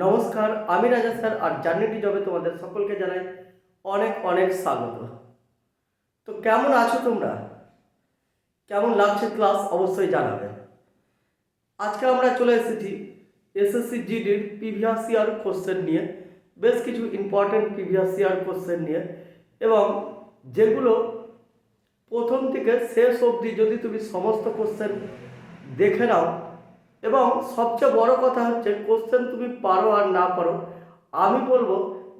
নমস্কার, আমি রাজা স্যার আর জার্নিটি জবে তোমাদের সকলকে জানাই অনেক অনেক স্বাগত। তো কেমন আছো তোমরা? কেমন লাগছে ক্লাস অবশ্যই জানাবে। আজকে আমরা চলে এসেছি এসএসসি জিডির প্রিভিয়াস ইয়ার কোশ্চেন নিয়ে, বেশ কিছু ইম্পর্টেন্ট প্রিভিয়াস ইয়ার কোশ্চেন নিয়ে, এবং যেগুলো প্রথম থেকে শেষ অবধি যদি তুমি সমস্ত কোশ্চেন দেখে নাও, এবং সবচেয়ে বড় কথা হচ্ছে কোশ্চেন তুমি পারো আর না পারো, আমি বলবো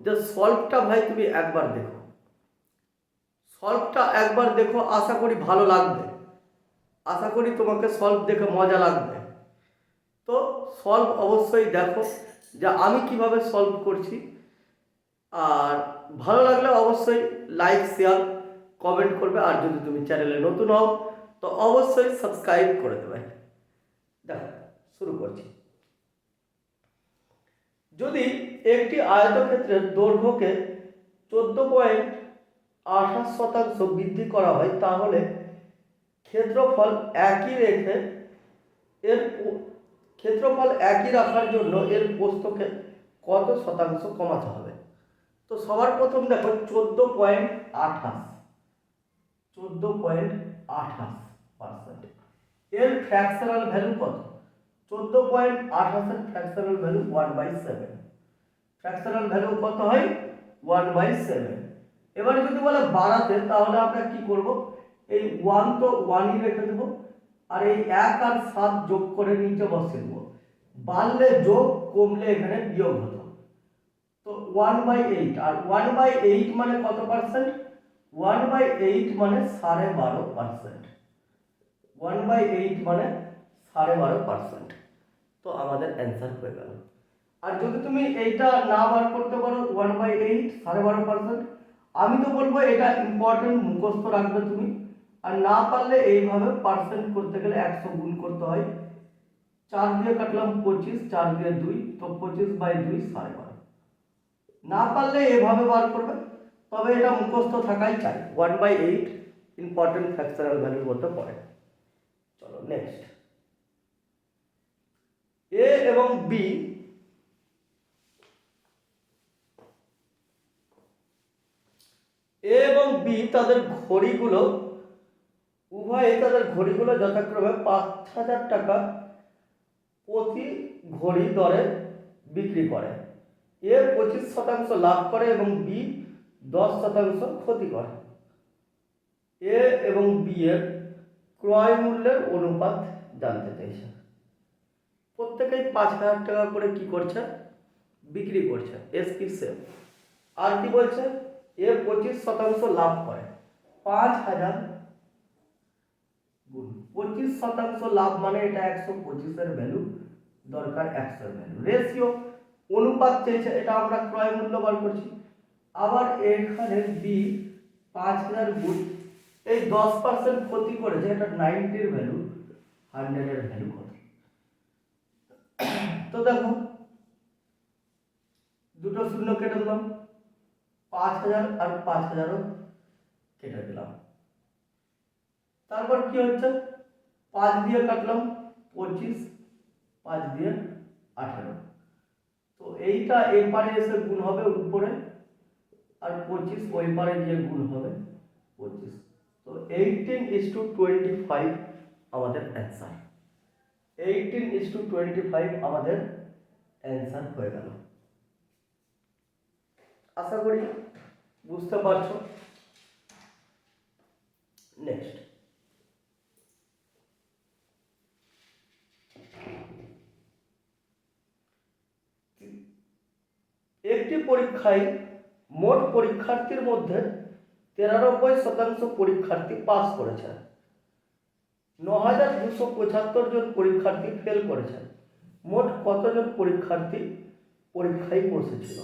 যে সলভটা ভাই তুমি একবার দেখো, সলভটা একবার দেখো, আশা করি ভালো লাগবে, আশা করি তোমাকে সলভ দেখে মজা লাগবে। তো সলভ অবশ্যই দেখো যে আমি কিভাবে সলভ করছি, আর ভালো লাগলে অবশ্যই লাইক শেয়ার কমেন্ট করবে, আর যদি তুমি চ্যানেলে নতুন হও তো অবশ্যই সাবস্ক্রাইব করে দেবে। দেখো শুরু করছি। যদি একটি আয়তক্ষেত্রের দৈর্ঘ্যকে 14.28% বৃদ্ধি করা হয়, তাহলে ক্ষেত্রফল একই রাখার জন্য এর প্রস্থকে কত শতাংশ কমাতে হবে? তো সবার প্রথম দেখো 14.28%। এর ফ্র্যাকশনাল ভ্যালু কত? 14.28 ফ্র্যাকশনাল ভ্যালু 1/7। ফ্র্যাকশনাল ভ্যালু কত হয়? 1/7। এবার যদি বলে বাড়াতে, তাহলে আমরা কি করব? এই 1 তো 1ই রেখে দেব, আর এই 1 আর 7 যোগ করে নিচে বসিয়ে দেব। বাড়লে যোগ, কমলে এখানে বিয়োগ হতো। তো 1/8, আর 1/8 মানে কত পার্সেন্ট? 1/8 মানে 12.5%। 1/8 মানে 12.5%। তো আমাদের অ্যান্সার হয়ে গেল। আর যদি তুমি এইটা না বার করতে পারো 1/8 12.5%, আমি তো বলবো এটা ইম্পর্টেন্ট, মুখস্থ রাখবে তুমি। আর না পারলে এইভাবে পার্সেন্ট করতে গেলে 100 গুণ করতে হয়। 4 দিয়ে কাটলাম 25, 4 দিয়ে 2, তো 25/2 12.5। না পারলে এভাবে বার করবে, তবে এটা মুখস্থ থাকাই চাই। 1/8 ইম্পর্টেন্ট ফ্র্যাকশনাল ভ্যালুর মধ্যে পড়ে। চলো নেক্সট। এ এবং বি তাদের ঘড়িগুলো, উভয়ে তাদের ঘড়িগুলো যথাক্রমে 5,000 টাকা প্রতি ঘড়ি দরে বিক্রি করে। এ 25% লাভ করে এবং বি 10% ক্ষতি করে। এ এবং বি এর ক্রয় মূল্যের অনুপাত জানতে চাইছে। প্রত্যেকেই 5,000 টাকা করে কি করছে? বিক্রি করছে। এস কি সেম। আর কি বলছে? এ 25% লাভ করে। 5,000 গুণ 25% লাভ মানে এটা 125 এর ভ্যালু দরকার, 100 এর ভ্যালু। রেশিও অনুপাত চেয়েছে, এটা আমরা ক্রয় মূল্য বার করছি। আবার এখানে বি 5,000 গুণ এই 10% ক্ষতি করেছে, এটা 90 এর ভ্যালু, 100 এর ভ্যালু কত? তো দেখো দুটো শূন্য কেটে দিলাম, 5,000 আর 5,000ও কেটে দিলাম। তারপর কি হচ্ছে? 5 দিয়ে কাটলাম 25, 5 দিয়ে 18। তো এইটা এই পারে এসে গুণ হবে উপরে, আর 25 ওই পারে গিয়ে গুণ হবে 25। তো 18:25 আমাদের অ্যান্সার। 18:25 আমাদের অ্যান্সার হয়ে গেল। আশা করি বুঝতে পারছো। নেক্সট। একটি পরীক্ষায় মোট পরীক্ষার্থীর মধ্যে 93% পরীক্ষার্থী পাস করেছে, 9,275 জন পরীক্ষার্থী ফেল করেছে। মোট কতজন পরীক্ষার্থী পরীক্ষায় বসেছিল?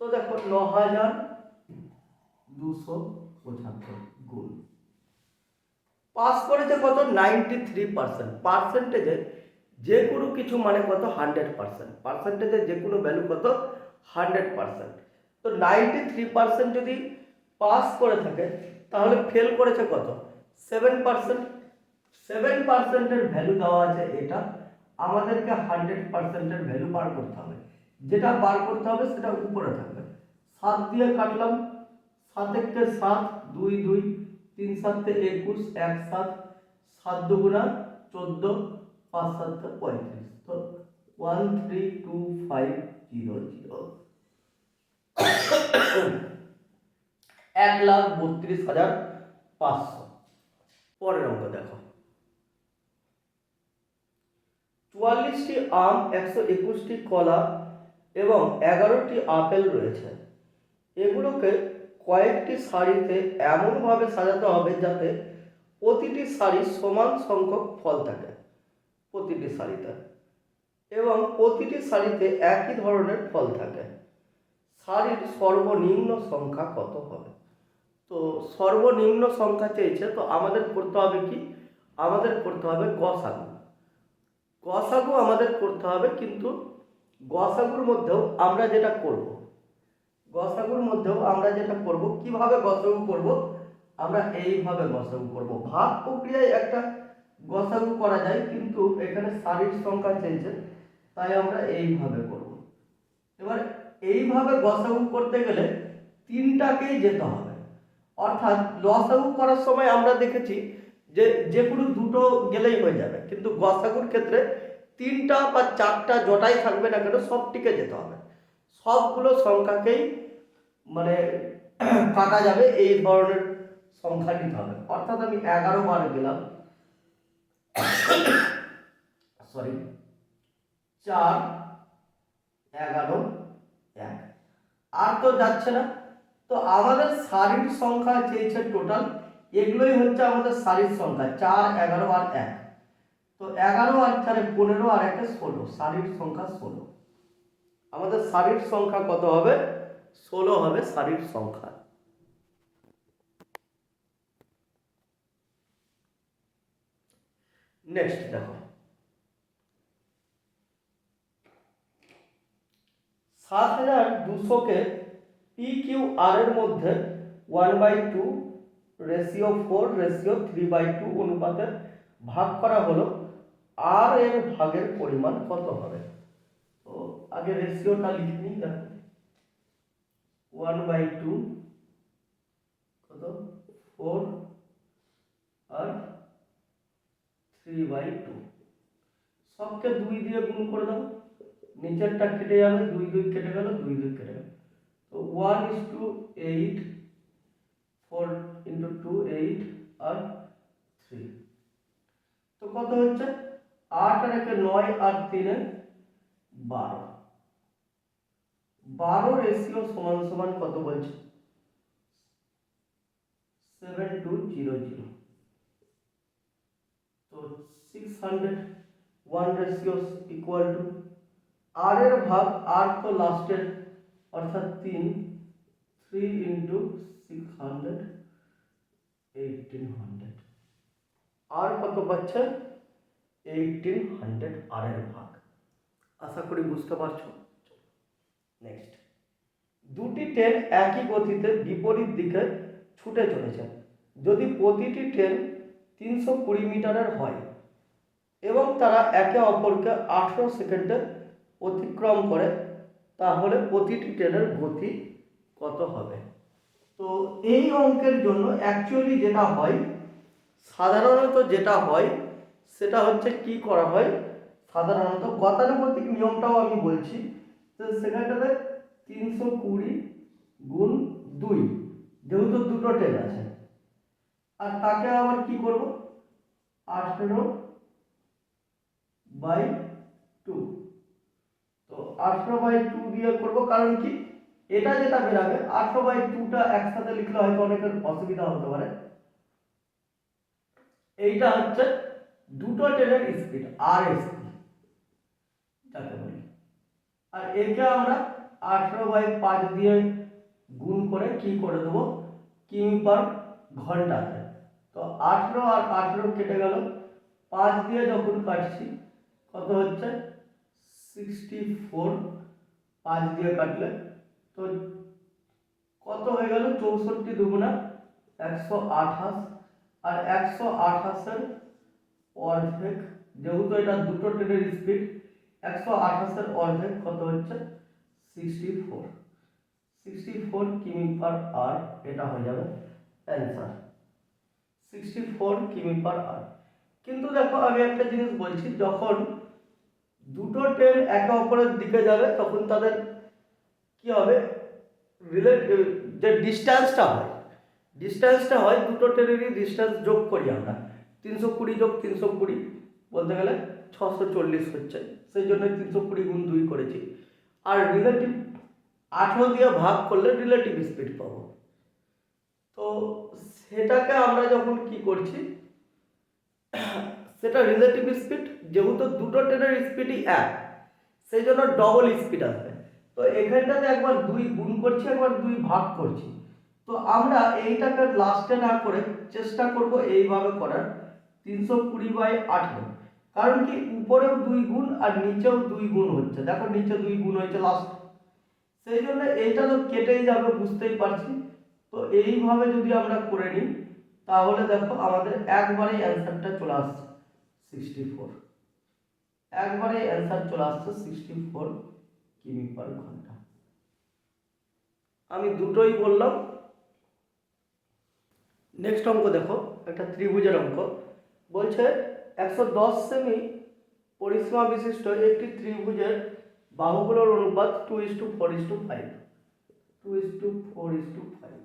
তো দেখো 9,275 গুণ পাস করেছে কত? 93%। পার্সেন্টেজে যে কোনো কিছু মানে কত? 100%। পার্সেন্টেজে যে কোনো ভ্যালু কত? 100%। তো 93% যদি পাস করে থাকে, তাহলে ফেল করেছে কত? 7%। 7%-এর ভ্যালু দেওয়া আছে এটা, আমাদেরকে 100%-এর ভ্যালু বার করতে হবে। যেটা বার করতে হবে সেটা উপরে থাকবে। 7 দিয়ে কাটলাম, 7 একে 7, 2 2, 3 7 21, 1 7, 7 দুগুণা 14, 5 7 35। তো 132500 1,32,500। পরের অঙ্ক দেখো, 44টি আম, 121টি কলা এবং 11টি আপেল রয়েছে। এগুলোকে কয়েকটি সারিতে এমনভাবে সাজাতে হবে যাতে প্রতিটি সারি সমান সংখ্যক ফল থাকে, প্রতিটি সারিতে, এবং প্রতিটি সারিতে একই ধরনের ফল থাকে। সারির সর্বনিম্ন সংখ্যা কত হবে? তো সর্বনিম্ন সংখ্যা চেয়েছে, তো আমাদের করতে হবে কি, আমাদের করতে হবে গসাগু। গসাগু আমাদের করতে হবে, কিন্তু গসাগুর মধ্যেও আমরা যেটা করব, কিভাবে গসাগু করব, আমরা এইভাবে গসাগু করব। ভাগ প্রক্রিয়ায় একটা গসাগু করা যায়, কিন্তু এখানে সারির সংখ্যা চেয়েছে, তাই আমরা এইভাবে করব। এবার এইভাবে গসাগু করতে গেলে তিনটাকেই যেতে হবে, অর্থাৎ লসাগু করার সময় আমরা দেখেছি যে কোনো দুটো গেলেই হয়ে যাবে, কিন্তু গসাগুর ক্ষেত্রে তিনটা বা চারটা জটাই থাকবে না কেন সবটিকে যেতে হবে, সবগুলো সংখ্যাকেই মানে কাটা যাবে, এই ধরনের সংখ্যা নিতে হবে। অর্থাৎ আমি 11 বার গেলাম, সরি 4 11 1, আর তো যাচ্ছে না। তো আমাদের সারির সংখ্যা চেয়েছে টোটাল, এগুলোই হচ্ছে আমাদের সারির সংখ্যা 4 11 আর 1। তো 11 আর 4 15 আর 1 16, সারির সংখ্যা 16। আমাদের সারির সংখ্যা কত হবে? 16 হবে সারির সংখ্যা। নেক্সট দেখো, 7200-কে PQR এর মধ্যে 1/2 রেশিও 4 রেশিও 3/2 অনুপাতে ভাগ করা হলো, আর এর ভাগের পরিমাণ কত হবে? তো আগে রেশিওটা লিখে নিই। দেখো 1/2 কত 4 আর 3/2, সবকে 2 দিয়ে গুণ করে দাও, নিচেরটা কেটে যাবে, 2 2 কেটে গেল, 2 2 কেটে গেল। তো 1:8, 4 × 2 8 আর 3, তো কত হচ্ছে 8 আর 1 9 আর 3 12। 12 রেশিও সমান সমান কত বলছে? 7200। তো 601 রেশিও ইকুয়াল টু আর এর ভাগ, আর তো লাস্টের অর্থাৎ 3 × 600 1800, আর কত পাচ্ছে? 1800 আর এর ভাগ। আশা করি বুঝতে পারছো। নেক্সট, দুটি ট্রেন একই গতিতে বিপরীত দিকে ছুটে চলেছে। যদি প্রতিটি ট্রেন 320 মিটারের হয় এবং তারা একে অপরকে 18 সেকেন্ডে অতিক্রম করে, তাহলে প্রতিটি ট্রেনের গতি কত হবে? তো এই অঙ্কের জন্য অ্যাকচুয়ালি যেটা হয়, সাধারণত যেটা হয় সেটা হচ্ছে কি করা হয়, সাধারণত গতানুগতিক নিয়মটাও আমি বলছি। তো সেখানটাতে 320 গুণ 2, যেহেতু দুটো ট্রেন আছে, আর তাকে আবার কি করব 18/2। তো 18/2 দিয়ে করব, কারণ কি এটা যেটা বেরাবে 18/2টা একসাথে লিখলে হয়তো অনেকের অসুবিধা হতে পারে। এইটা হচ্ছে দুটো ট্রেনের স্পিড, RSP যাকে বলি, আর একে আমরা 18/5 দিয়ে গুণ করে কি করে দেবো কিমি পার ঘন্টাতে। তো 18 আর 18 কেটে গেল, 5 দিয়ে যখন কাটছি কত হচ্ছে 64, 5 দিয়ে কাটলে তো কত হয়ে গেল 64 দুগুণা 128, আর 128-এর অর্ধেক, যেহেতু এটা দুটো ট্রেনের স্পিড, 128-এর অর্ধেক কত হচ্ছে 64 কিমি পার আওয়ার, এটা হয়ে যাবে অ্যান্সার 64 কিমি পার আওয়ার। কিন্তু দেখো আমি একটা জিনিস বলছি, যখন দুটো ট্রেন একে অপরের দিকে যাবে তখন তাদের কি হবে, যে ডিস্টেন্সটা হয় দুটো ট্রেনেরই ডিস্টেন্স যোগ করি আমরা, 320 যোগ 320 বলতে গেলে 640 হচ্ছে, সেই জন্য 320 গুণ 2 করেছি। আর রিলেটিভ 18 দিয়ে ভাগ করলে রিলেটিভ স্পিড পাবো। তো সেটাকে আমরা যখন কি করছি, সেটা রিলেটিভ স্পিড, যেহেতু দুটো ট্রেনের স্পিডই এক, সেই জন্য ডবল স্পিড আসবে। তো এখানটাতে একবার 2 গুণ করছি, একবার 2 ভাগ করছি। তো আমরা এইটাকে লাস্টে না করে চেষ্টা করব এইভাবে করার, 320/18, কারণ কি উপরেও 2 গুণ আর নিচেও 2 গুণ হচ্ছে, দেখো নিচে 2 গুণ হয়েছে লাস্ট, সেই জন্য এইটা তো কেটেই যাবে, বুঝতেই পারছি। তো এইভাবে যদি আমরা করে নিই তাহলে দেখো আমাদের একবারেই অ্যান্সারটা চলে আসছে 64, একবারেই অ্যান্সার চলে আসছে 64 কিমি পার ঘন্টা। আমি দুটোই বললাম। নেক্সট অঙ্ক দেখো, একটা ত্রিভুজের অঙ্ক বলছে 110 সেমি পরিসীমা বিশিষ্ট একটি ত্রিভুজের বাহুগুলোর অনুপাত 2:4:5, 2:4:5।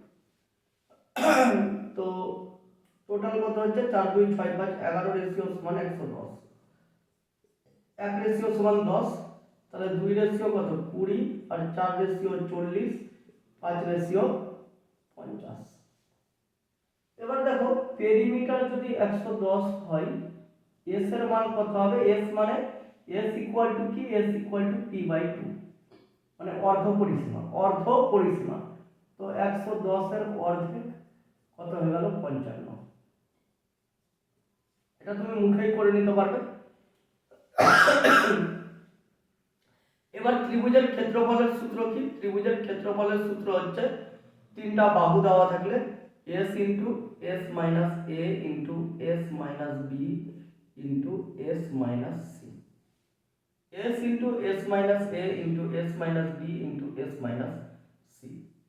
তো টোটাল কত হচ্ছে, 4 2 6 5 11 রেশিও সমান 110, 1 রেশিও সমান 10, তাহলে 2 রেশিও কত 20, আর 4 রেশিও 40, 5 রেশিও 50। এবার দেখো পেরিমিটার যদি 110 হয়, এস এর মান কত হবে, এস মানে এস ইকুয়াল টু কি, এস ইকুয়াল টু p/2, মানে অর্ধ পরিসীমা। তো 110 এর অর্ধেক কত হয়ে গেল 55। এটা তুমি মুখেই করে নিতে পারবে। এবার ত্রিভুজের ক্ষেত্রফলের সূত্র কি, ত্রিভুজের ক্ষেত্রফলের সূত্র হচ্ছে তিনটা বাহু দেওয়া থাকলে s into s minus a into s minus b into s minus c, s into s minus a into s minus b into s minus c,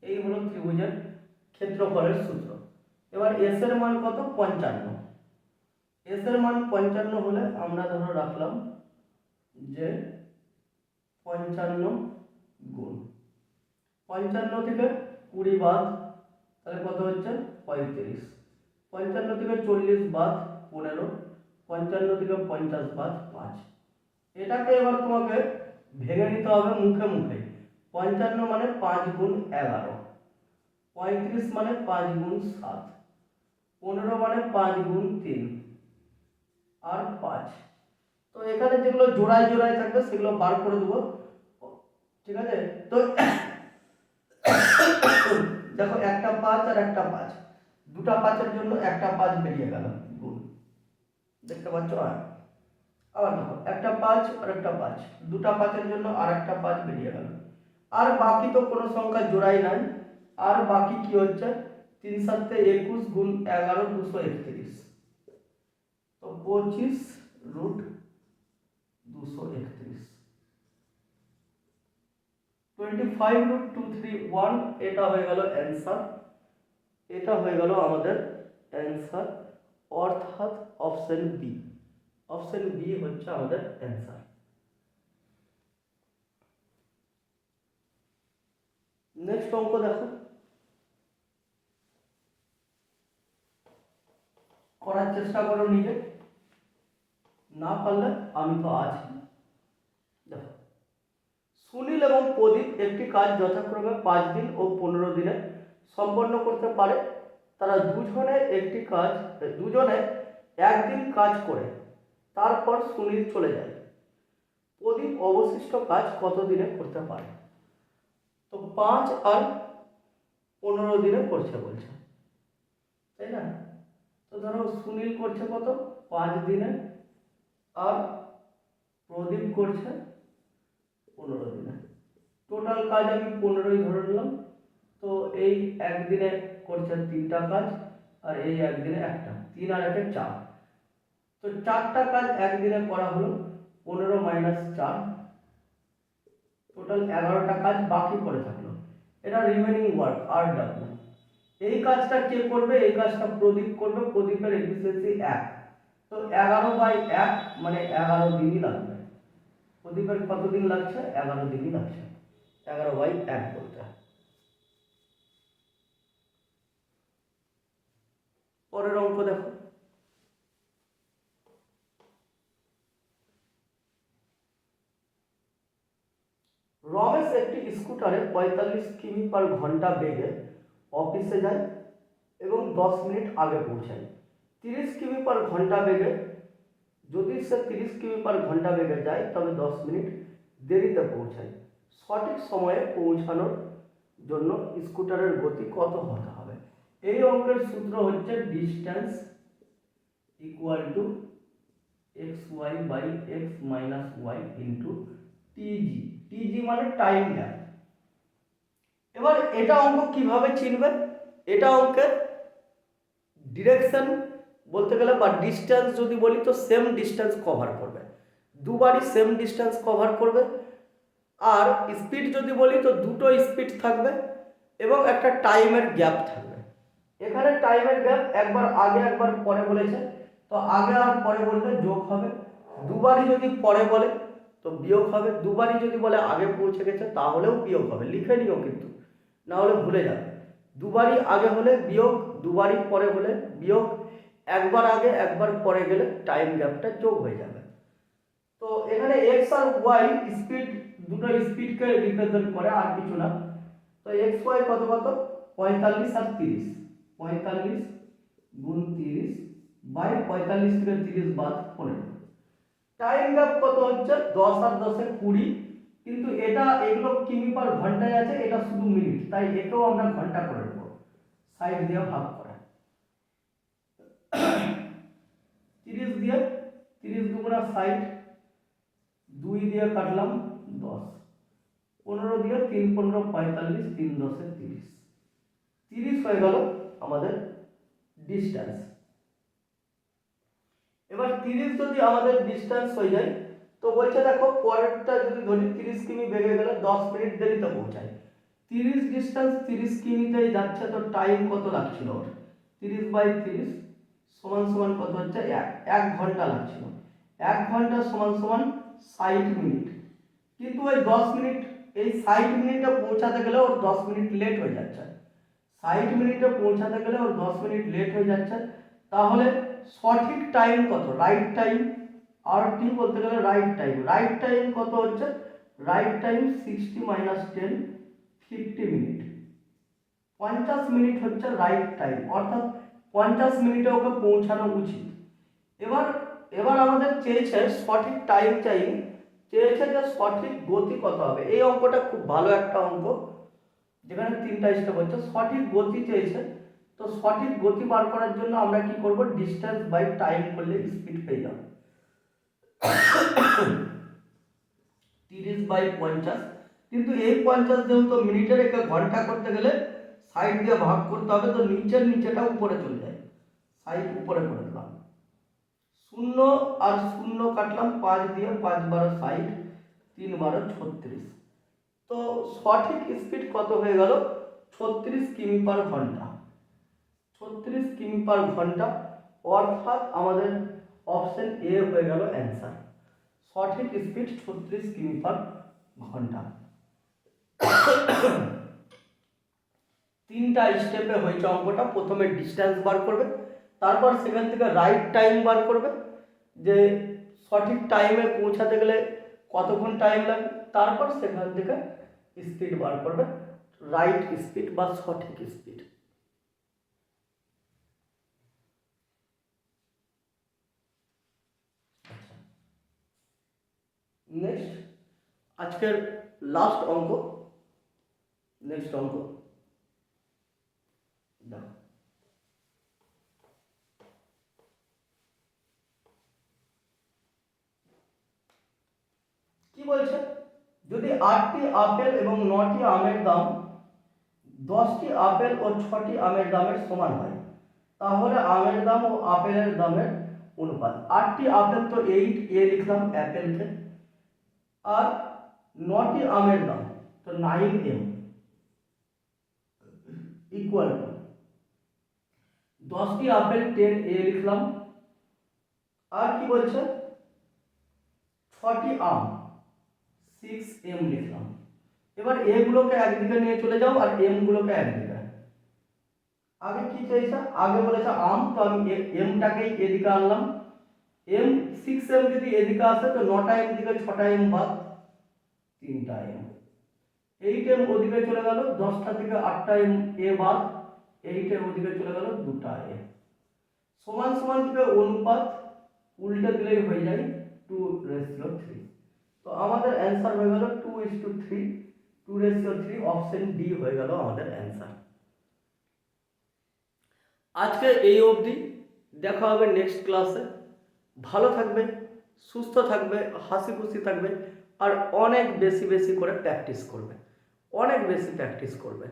এই হলো ত্রিভুজের ক্ষেত্রফলের সূত্র। এবার s এর মান কত 55, s এর মান 55 হলে আমরা ধরো রাখলাম যে 55 গুণ 55 থেকে 20 বাদ, তাহলে কত হচ্ছে 35, 55 থেকে 40 বাদ 15, 55 থেকে 50 বাদ 5। এটাকে এবার তোমাকে ভেঙে নিতে হবে মুখে মুখে। 55 মানে 5 গুণ 11, 35 মানে 5 গুণ 7, 15 মানে 5 গুণ 3 আর 5। তো এখানে যেগুলো জোড়ায় জোড়ায় থাকবে সেগুলো বার করে দেবো, ঠিক আছে। তো দেখো একটা 5 আর একটা 5, দুটা 5-এর জন্য একটা 5 বেরিয়ে গেল গুণ, দেখতে পাচ্ছ। আবার দেখো একটা 5 আর একটা 5, দুটা 5-এর জন্য আর একটা 5 বেরিয়ে গেল। আর বাকি তো কোনো সংখ্যা জোড়াই নাই, আর বাকি কি হচ্ছে 3 7 21 গুণ 11 231, তো 25√231, 25√231, এটা হয়ে গেল অ্যান্সার, এটা হয়ে গেল আমাদের অ্যান্সার, অর্থাৎ অপশন বি, অপশন বি হচ্ছে আমাদের অ্যান্সার। নেক্সট অঙ্ক দেখো, করার চেষ্টা করো নিজে, না পারলে আমি তো আছি। দেখো সুনীল এবং প্রদীপ একটি কাজ যথাক্রমে 5 দিন ও 15 দিনে সম্পন্ন করতে পারে। তারা দুজনে একদিন কাজ করে, তারপর সুনীল চলে যায়। প্রদীপ অবশিষ্ট কাজ কত দিনে করতে পারে? তো 5 আর 15 দিনে করছে বলছে, তাই না? তো ধরো সুনীল করছে কত 5 দিনে, আর প্রদীপ করছে 15 দিনে, টোটাল কাজ আমি 15ই ধরে নিলাম। তো এই একদিনে করছে 3টা কাজ, আর এই একদিনে একটা, 3 আর 1 4, তো 4টা কাজ একদিনে করা হলো, 15 - 4, টোটাল টোটাল 11টা কাজ বাকি পড়ে থাকলো, এটা রিমেনিং ওয়ার্ক আর ডাব্লিউ। এই কাজটা কে করবে? এই কাজটা প্রদীপ করবে। প্রদীপের এফিসিয়েন্সি 1, তো 11/1 মানে 11 দিনই লাগবে। প্রদীপের কত দিন লাগছে? 11 দিনই লাগছে, 11/1 বলতে। পরের অঙ্ক দেখো, রমেশ একটি স্কুটারে 45 কিমি/ঘন্টা বেগে অফিসে যায় এবং 10 মিনিট আগে পৌঁছায়। 30 কিমি/ঘন্টা বেগে, যদি সে 30 কিমি/ঘন্টা বেগে যায় তবে 10 মিনিট দেরিতে পৌঁছায়। সঠিক সময়ে পৌঁছানোর জন্য স্কুটারের গতি কত হতে হবে? এই অঙ্কের সূত্র হচ্ছে distance equal to xy/x-y into টিজি। টিজি মানে টাইম গ্যাপ। এবার এটা অঙ্ক কিভাবে চিনবে? এটা অঙ্কের ডিরেকশন বলতে গেলে বা ডিস্টেন্স যদি বলি তো সেম ডিস্টেন্স কভার করবে, দুবারই সেম ডিস্টেন্স কভার করবে। আর স্পিড যদি বলি তো দুটো স্পিড থাকবে এবং একটা টাইমের গ্যাপ থাকবে। এখানে টাইমের গ্যাপ একবার আগে একবার পরে বলেছে, তো আগে আর পরে বললে যোগ হবে। দুবারই যদি পরে বলে তো বিয়োগ হবে। দুবারই যদি বলে আগে পৌঁছে গেছে তাহলেও বিয়োগ হবে, লিখে নিও কিন্তু, না হলে ভুলে যাবে। দুবারই আগে হলে বিয়োগ, দুবারই পরে হলে বিয়োগ, একবার আগে একবার পরে গেলে টাইম গ্যাপটা যোগ হয়ে যাবে। তো এখানে এক্স আর ওয়াই স্পিড, দুটো স্পিডকে রিপ্রেজেন্ট করে, আর কিছু না। তো এক্স ওয়াই কত কত? 45 আর 30, 45 গুণ 30 বাই 45 থেকে 30 বাদ 15। টাইম গ্যাপ কত হচ্ছে? 10 আর 10 এ 20, কিন্তু এটা এগুলো কিমি/ঘন্টায় আছে, এটা শুধু মিনিট, তাই একেও আমরা ঘন্টা করে দেবো, সাইড দিয়ে ভাগ করে। 30 দিয়ে 30 দুগুণা 60, 2 দিয়ে কাটলাম 10, 15 দিয়ে 3 15 45, 3 10 এ 30, 30 হয়ে গেল আমাদের ডিস্টেন্স। এবার 30 যদি আমাদের ডিস্টেন্স হয়ে যায় তো বলছে দেখো পরেরটা যদি ধরি 30 কিমি বেগে গেলে 10 মিনিট দেরিতে পৌঁছায়। 30 ডিস্টেন্স 30 কিমিতেই যাচ্ছে, তো টাইম কত লাগছিল ওর? 30/30 সমান সমান কত হচ্ছে? 1 ঘন্টা লাগছিল। 1 ঘন্টা সমান সমান 60 মিনিট। কিন্তু ওই 10 মিনিট, এই 60 মিনিটে পৌঁছাতে গেলে ওর 10 মিনিট লেট হয়ে যাচ্ছে। 60 মিনিটে পৌঁছাতে গেলে ওর 10 মিনিট লেট হয়ে যাচ্ছে। তাহলে সঠিক টাইম কত? রাইট টাইম, আর টি বলতে গেলে রাইট টাইম। রাইট টাইম কত হচ্ছে? Right time 60 - 10 50 minute. 50 মিনিট হচ্ছে রাইট টাইম, অর্থাৎ 50 মিনিটে ওকে পৌঁছানো উচিত। এবার এবার আমাদের চেয়েছে সঠিক টাইম চাই, চেয়েছে যে সঠিক গতি কত হবে। এই অঙ্কটা খুব ভালো একটা অঙ্ক, যেখানে 3টা স্টেপ হচ্ছে। সঠিক গতি চেয়েছে, তো সঠিক গতি বার করার জন্য আমরা কি করব? ডিস্টেন্স বাই টাইম করলে স্পিড পেয়ে যাব। 30/50, কিন্তু এই 50 যেহেতু মিনিটের একে ঘন্টা করতে গেলে সাইড দিয়ে ভাগ করতে হবে, তো নিচের নিচেটা উপরে চলে যায়, সাইড উপরে করে দিলাম। 0 আর 0 কাটলাম 5 দিয়ে, 5 12 60, 3 12 36। তো সঠিক স্পিড কত হয়ে গেল? 36 কিমি/ঘন্টা। 36 কিমি/ঘন্টা, অর্থাৎ আমাদের অপশন এ হয়ে গেল অ্যান্সার। সঠিক স্পিড 36 কিমি/ঘন্টা। 3টা স্টেপে হয়েছে অঙ্কটা। প্রথমে ডিস্টেন্স বার করবে, তারপর সেখান থেকে রাইট টাইম বার করবে, যে সঠিক টাইমে পৌঁছাতে গেলে কতক্ষণ টাইম লাগে, তারপর সেখান থেকে স্পিড বার করবে, রাইট স্পিড বা সঠিক স্পিড। নেক্সট, আজকের লাস্ট অঙ্ক, নেক্সট অঙ্ক দেখো। কি বলছে? যদি 8টি আপেল এবং 9টি আমের দাম 10টি আপেল ও 6টি আমের দামের সমান হয়, তাহলে আমের দাম ও আপেলের দামের অনুপাত। 8টি আপেল, তো 8 এ লিখলাম অ্যাপেলকে, আর 9টি আমের দাম, তো 9m ইকুয়াল টু 10টি আপেল 10a লিখলাম, আর কি বলছে 6টি আম 6m লিখলাম। এবার a গুলোকে একদিকে নিয়ে চলে যাও আর m গুলোকে একদিকে। আগে কি চাইছে, আগে বলেছে আম, তো আমি m টাকেই এদিকে আনলাম। m 6m যদি এদিকে আসে তো 9টা m দিকে 6টা m বাদ 3টা m, 8m ওদিকে চলে গেল, 10টা থেকে 8টা m a বাদ 8 ওদিকে চলে গেল 2টা a। সমান সমান থেকে অনুপাত উল্টে দিলেই হয়ে যায় 2:3। তো আমাদের অ্যান্সার হয়ে গেল 2:3, 2:3, অপশন ডি হয়ে গেল আমাদের অ্যান্সার। আজকে এই অবধি, দেখা হবে নেক্সট ক্লাসে। ভালো থাকবে, সুস্থ থাকবে, হাসি খুশি থাকবে, আর অনেক বেশি বেশি করে প্র্যাকটিস করবে, অনেক বেশি প্র্যাকটিস করবে।